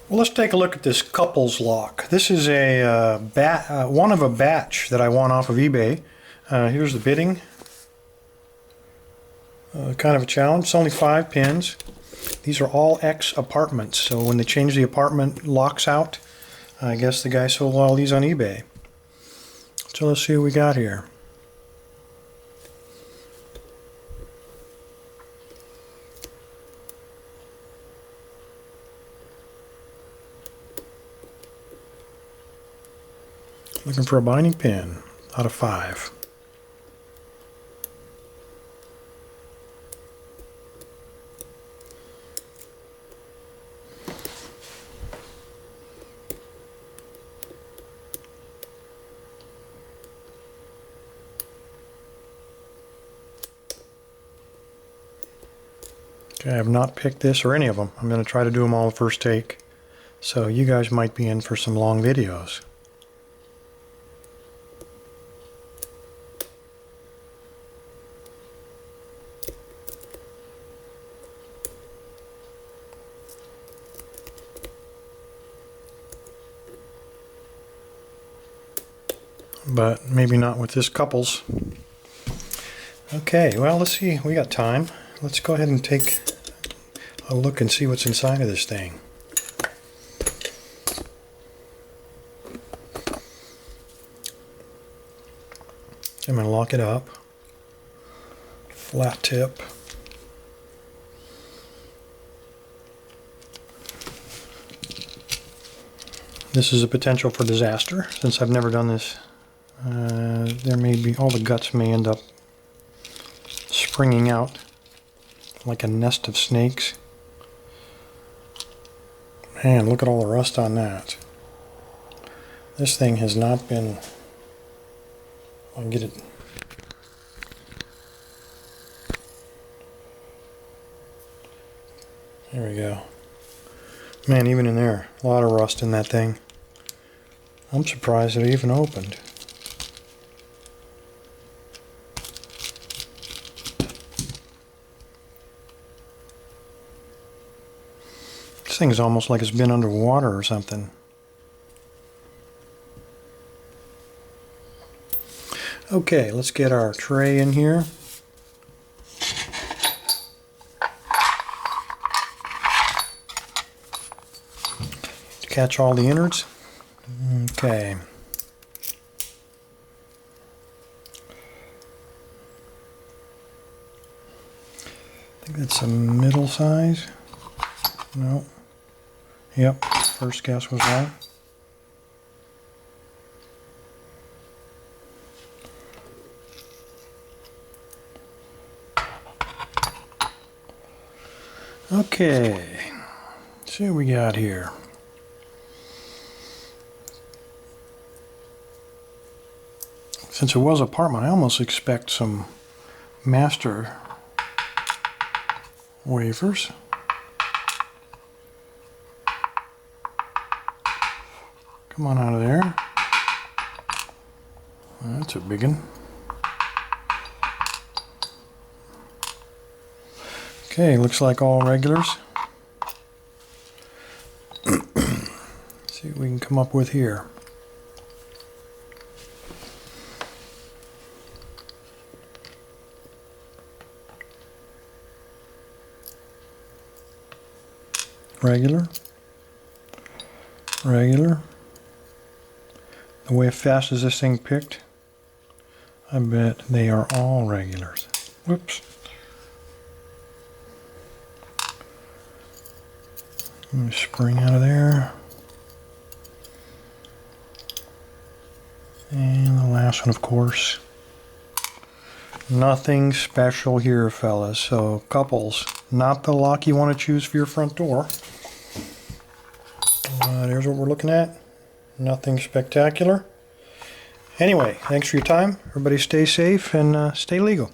Well, let's take a look at this Cupples lock. This is a one of a batch that I won off of eBay. Here's the bidding. Kind of a challenge. It's only 5 pins. These are all X apartments, so when they change the apartment locks out, I guess the guy sold all these on eBay. So let's see what we got here. Looking for a binding pin out of 5. Okay, I have not picked this or any of them. I'm going to try to do them all the first take. So you guys might be in for some long videos. But maybe not with this Cupples. Okay, well, let's see. We got time. Let's go ahead and take a look and see what's inside of this thing. I'm going to lock it up. Flat tip. This is a potential for disaster since I've never done this. There may be, all the guts may end up springing out like a nest of snakes. Man, look at all the rust on that. This thing has not been, I'll get it. There we go. Man, even in there, a lot of rust in that thing. I'm surprised it even opened. This thing is almost like it's been underwater or something. Okay, let's get our tray in here. To catch all the innards. Okay. I think that's a middle size. No. Yep, first guess was right. Okay, let's see what we got here. Since it was an apartment, I almost expect some master wafers. Come on out of there. That's a big one. Okay, looks like all regulars. See what we can come up with here. Regular. Regular. The way fast as this thing picked, I bet they are all regulars. Whoops. Let me spring out of there. And the last one, of course. Nothing special here, fellas. So, Cupples, not the lock you want to choose for your front door. There's what we're looking at. Nothing spectacular. Anyway, thanks for your time. Everybody stay safe and stay legal.